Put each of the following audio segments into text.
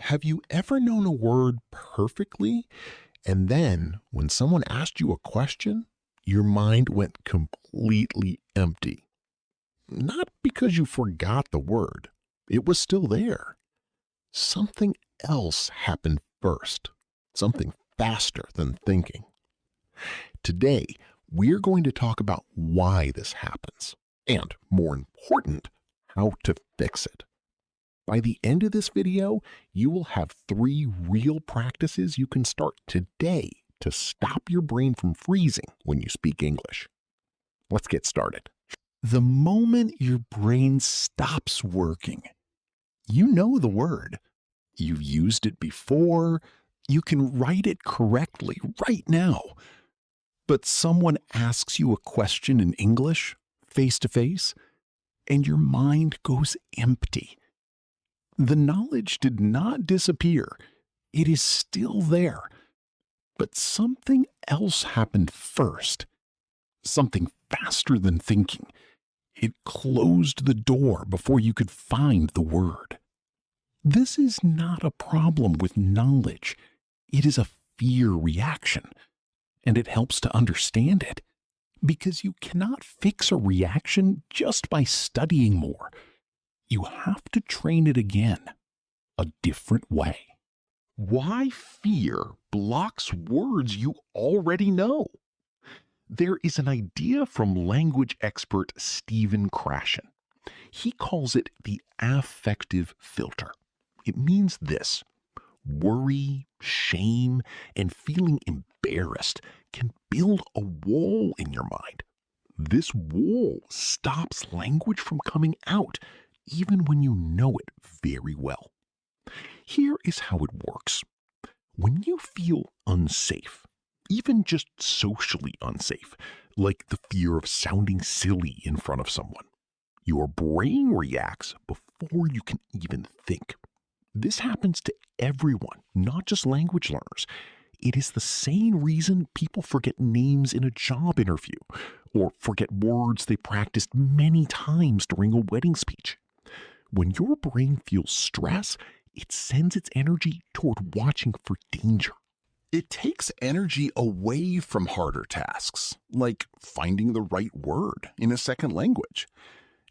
Have you ever known a word perfectly, and then when someone asked you a question, your mind went completely empty? Not because you forgot the word, it was still there. Something else happened first, something faster than thinking. Today, we're going to talk about why this happens, and more important, how to fix it. By the end of this video, you will have 3 real practices you can start today to stop your brain from freezing when you speak English. Let's get started. The moment your brain stops working, you know the word. You've used it before. You can write it correctly right now. But someone asks you a question in English, face to face, and your mind goes empty. The knowledge did not disappear. It is still there. But something else happened first. Something faster than thinking. It closed the door before you could find the word. This is not a problem with knowledge. It is a fear reaction. And it helps to understand it. Because you cannot fix a reaction just by studying more. You have to train it again, a different way. Why fear blocks words you already know? There is an idea from language expert Stephen Krashen. He calls it the affective filter. It means this: worry, shame, and feeling embarrassed can build a wall in your mind. This wall stops language from coming out, even when you know it very well. Here is how it works. When you feel unsafe, even just socially unsafe, like the fear of sounding silly in front of someone, your brain reacts before you can even think. This happens to everyone, not just language learners. It is the same reason people forget names in a job interview, or forget words they practiced many times during a wedding speech. When your brain feels stress, it sends its energy toward watching for danger. It takes energy away from harder tasks, like finding the right word in a second language.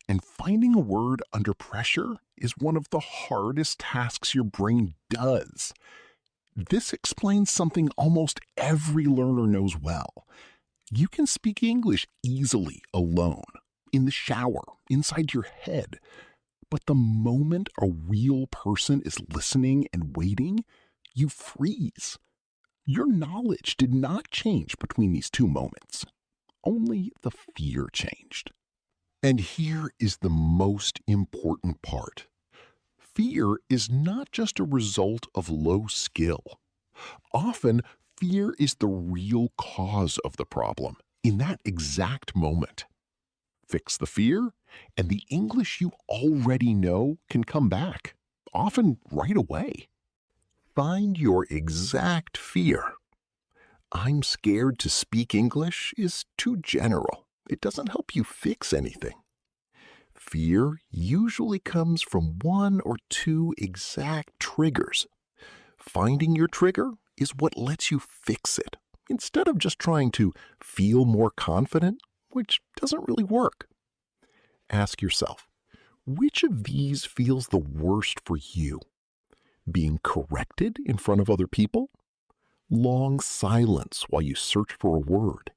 And finding a word under pressure is one of the hardest tasks your brain does. This explains something almost every learner knows well. You can speak English easily alone, in the shower, inside your head. But the moment a real person is listening and waiting, you freeze. Your knowledge did not change between these 2 moments. Only the fear changed. And here is the most important part. Fear is not just a result of low skill. Often, fear is the real cause of the problem in that exact moment. Fix the fear, and the English you already know can come back, often right away. Find your exact fear. I'm scared to speak English is too general. It doesn't help you fix anything. Fear usually comes from 1 or 2 exact triggers. Finding your trigger is what lets you fix it, instead of just trying to feel more confident, which doesn't really work. Ask yourself, which of these feels the worst for you? Being corrected in front of other people? Long silence while you search for a word?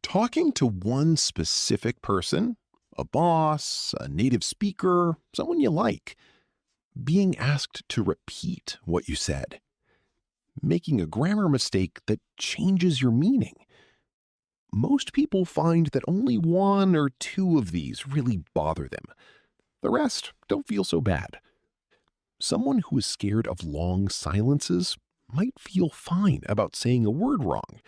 Talking to one specific person? A boss, a native speaker, someone you like? Being asked to repeat what you said? Making a grammar mistake that changes your meaning? Most people find that only 1 or 2 of these really bother them. The rest don't feel so bad. Someone who is scared of long silences might feel fine about saying a word wrong.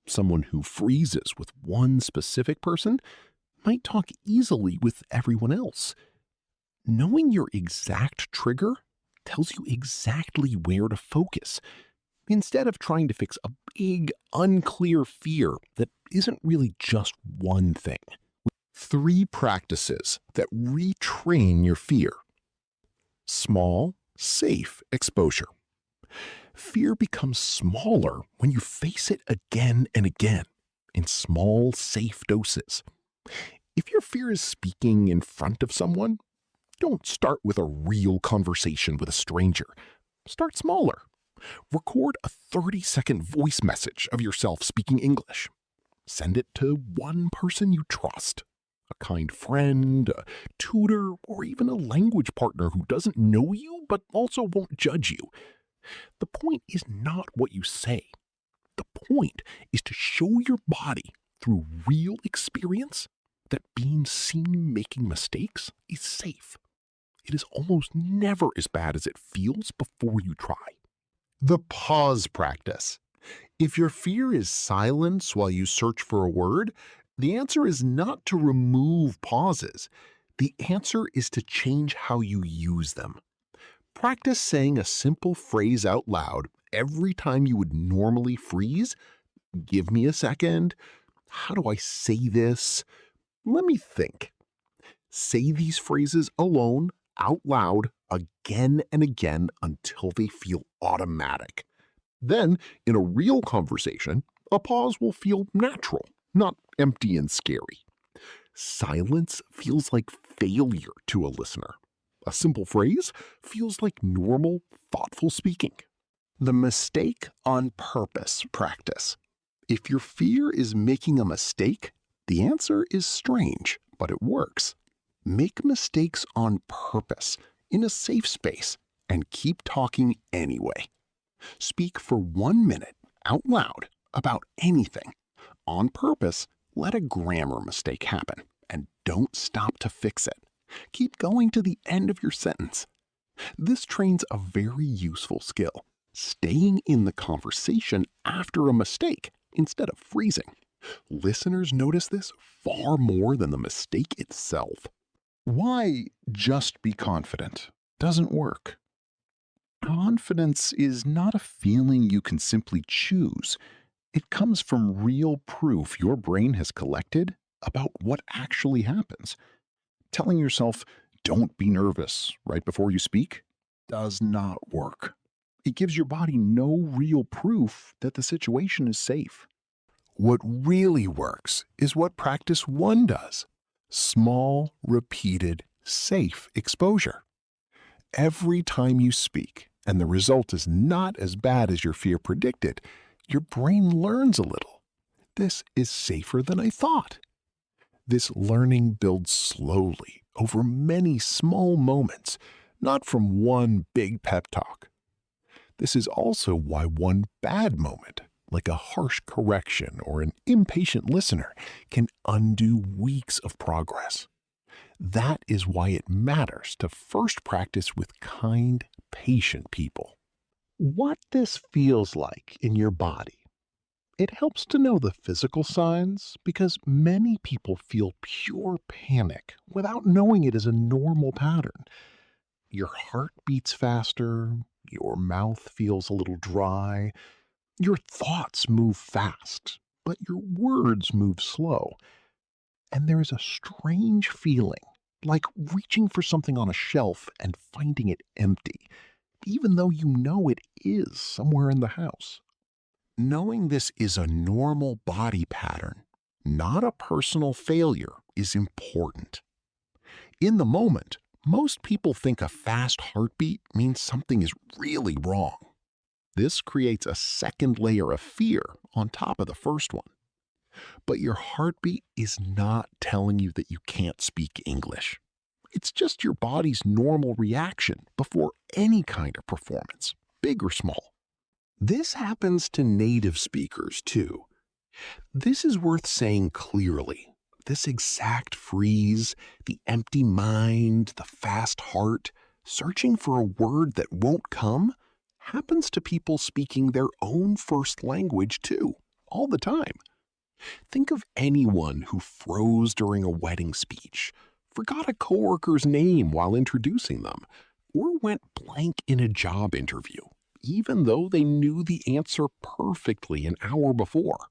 Someone who freezes with one specific person might talk easily with everyone else. Knowing your exact trigger tells you exactly where to focus, instead of trying to fix a big, unclear fear that isn't really just one thing. 3 practices that retrain your fear. Small, safe exposure. Fear becomes smaller when you face it again and again in small, safe doses. If your fear is speaking in front of someone, don't start with a real conversation with a stranger. Start smaller. Record a 30-second voice message of yourself speaking English. Send it to one person you trust, a kind friend, a tutor, or even a language partner who doesn't know you but also won't judge you. The point is not what you say. The point is to show your body through real experience that being seen making mistakes is safe. It is almost never as bad as it feels before you try. The pause practice. If your fear is silence while you search for a word, the answer is not to remove pauses. The answer is to change how you use them. Practice saying a simple phrase out loud every time you would normally freeze. Give me a second. How do I say this? Let me think. Say these phrases alone, out loud, again and again until they feel automatic. Then, in a real conversation, a pause will feel natural, not empty and scary. Silence feels like failure to a listener. A simple phrase feels like normal, thoughtful speaking. The mistake on purpose practice. If your fear is making a mistake, the answer is strange, but it works. Make mistakes on purpose, in a safe space, and keep talking anyway. Speak for 1 minute, out loud, about anything. On purpose, let a grammar mistake happen, and don't stop to fix it. Keep going to the end of your sentence. This trains a very useful skill, staying in the conversation after a mistake instead of freezing. Listeners notice this far more than the mistake itself. Why just be confident doesn't work. Confidence is not a feeling you can simply choose. It comes from real proof your brain has collected about what actually happens. Telling yourself, don't be nervous right before you speak, does not work. It gives your body no real proof that the situation is safe. What really works is what practice one does. Small, repeated, safe exposure. Every time you speak, and the result is not as bad as your fear predicted, your brain learns a little. This is safer than I thought. This learning builds slowly over many small moments, not from one big pep talk. This is also why one bad moment, like a harsh correction or an impatient listener, can undo weeks of progress. That is why it matters to first practice with kind, patient people. What this feels like in your body. It helps to know the physical signs because many people feel pure panic without knowing it is a normal pattern. Your heart beats faster, your mouth feels a little dry, your thoughts move fast, but your words move slow. And there is a strange feeling, like reaching for something on a shelf and finding it empty, even though you know it is somewhere in the house. Knowing this is a normal body pattern, not a personal failure, is important. In the moment, most people think a fast heartbeat means something is really wrong. This creates a second layer of fear on top of the first one. But your heartbeat is not telling you that you can't speak English. It's just your body's normal reaction before any kind of performance, big or small. This happens to native speakers too. This is worth saying clearly. This exact freeze, the empty mind, the fast heart, searching for a word that won't come, happens to people speaking their own first language too, all the time. Think of anyone who froze during a wedding speech, forgot a coworker's name while introducing them, or went blank in a job interview, even though they knew the answer perfectly an hour before.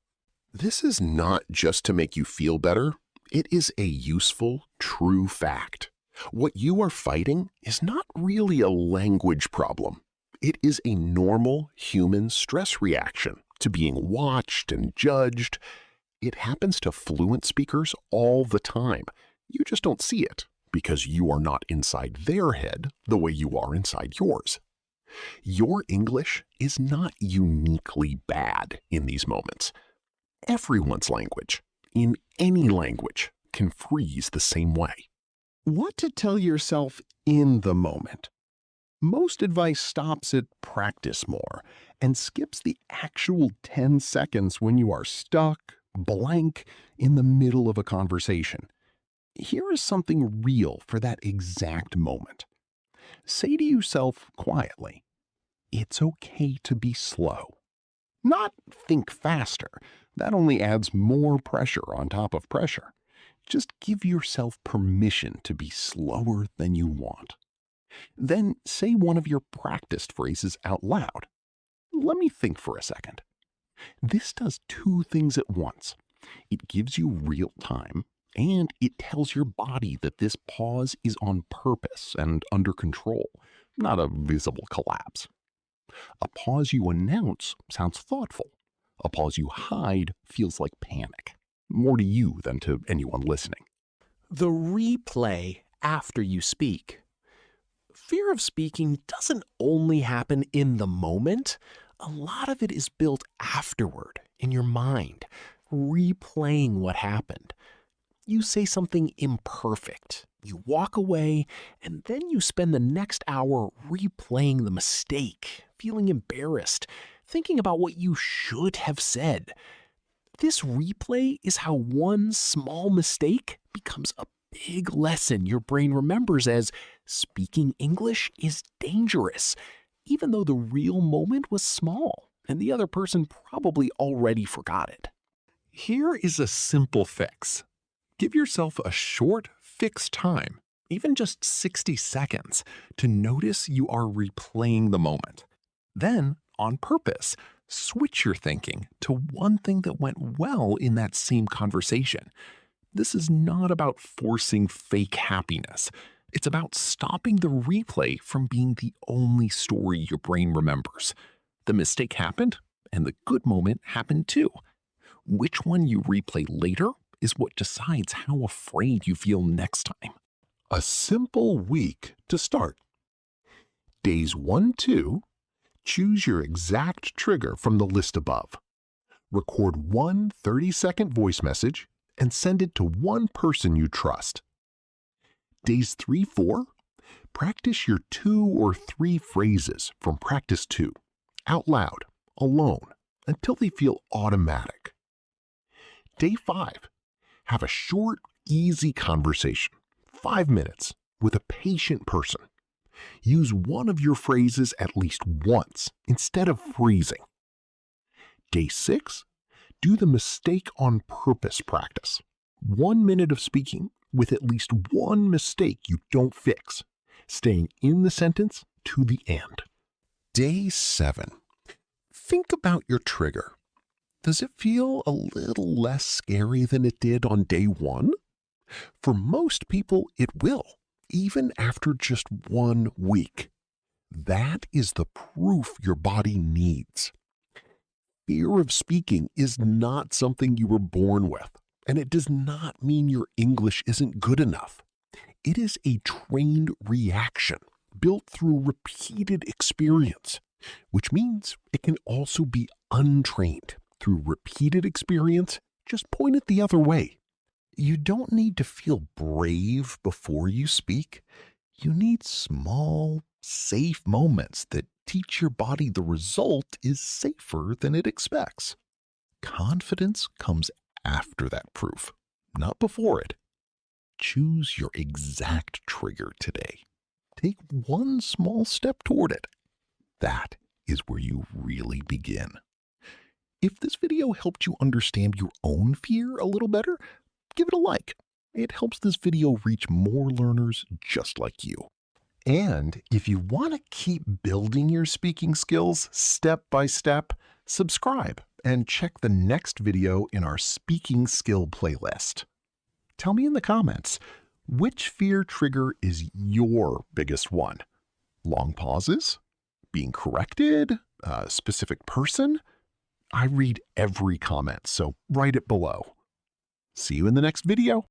This is not just to make you feel better. It is a useful, true fact. What you are fighting is not really a language problem. It is a normal human stress reaction to being watched and judged. It happens to fluent speakers all the time. You just don't see it because you are not inside their head the way you are inside yours. Your English is not uniquely bad in these moments. Everyone's language, in any language, can freeze the same way. What to tell yourself in the moment? Most advice stops at practice more and skips the actual 10 seconds when you are stuck, blank, in the middle of a conversation. Here is something real for that exact moment. Say to yourself quietly, it's okay to be slow. Not think faster. That only adds more pressure on top of pressure. Just give yourself permission to be slower than you want. Then say one of your practiced phrases out loud. Let me think for a second. This does two things at once. It gives you real time, and it tells your body that this pause is on purpose and under control, not a visible collapse. A pause you announce sounds thoughtful. A pause you hide feels like panic, more to you than to anyone listening. The replay after you speak. Fear of speaking doesn't only happen in the moment. A lot of it is built afterward, in your mind, replaying what happened. You say something imperfect, you walk away, and then you spend the next hour replaying the mistake, feeling embarrassed, thinking about what you should have said. This replay is how one small mistake becomes a big lesson your brain remembers as speaking English is dangerous, even though the real moment was small and the other person probably already forgot it. Here is a simple fix. Give yourself a short, fixed time, even just 60 seconds, to notice you are replaying the moment. Then, on purpose, switch your thinking to one thing that went well in that same conversation. This is not about forcing fake happiness. It's about stopping the replay from being the only story your brain remembers. The mistake happened, and the good moment happened too. Which one you replay later is what decides how afraid you feel next time. A simple week to start. Days 1, 2, choose your exact trigger from the list above. Record one 30-second voice message and send it to one person you trust. Days 3, 4, practice your 2 or 3 phrases from practice 2, out loud, alone, until they feel automatic. Day 5, have a short, easy conversation, 5 minutes, with a patient person. Use one of your phrases at least once instead of freezing. Day 6, do the mistake on purpose practice. 1 minute of speaking with at least one mistake you don't fix, staying in the sentence to the end. Day 7. Think about your trigger. Does it feel a little less scary than it did on day 1? For most people, it will, even after just 1 week. That is the proof your body needs. Fear of speaking is not something you were born with, and it does not mean your English isn't good enough. It is a trained reaction built through repeated experience, which means it can also be untrained through repeated experience, just point it the other way. You don't need to feel brave before you speak. You need small, safe moments that teach your body the result is safer than it expects. Confidence comes after that proof, not before it. Choose your exact trigger today. Take one small step toward it. That is where you really begin. If this video helped you understand your own fear a little better, give it a like. It helps this video reach more learners just like you. And if you want to keep building your speaking skills step by step, subscribe and check the next video in our speaking skill playlist. Tell me in the comments, Which fear trigger is your biggest one? Long pauses? Being corrected? A specific person? I read every comment, so write it below. See you in the next video.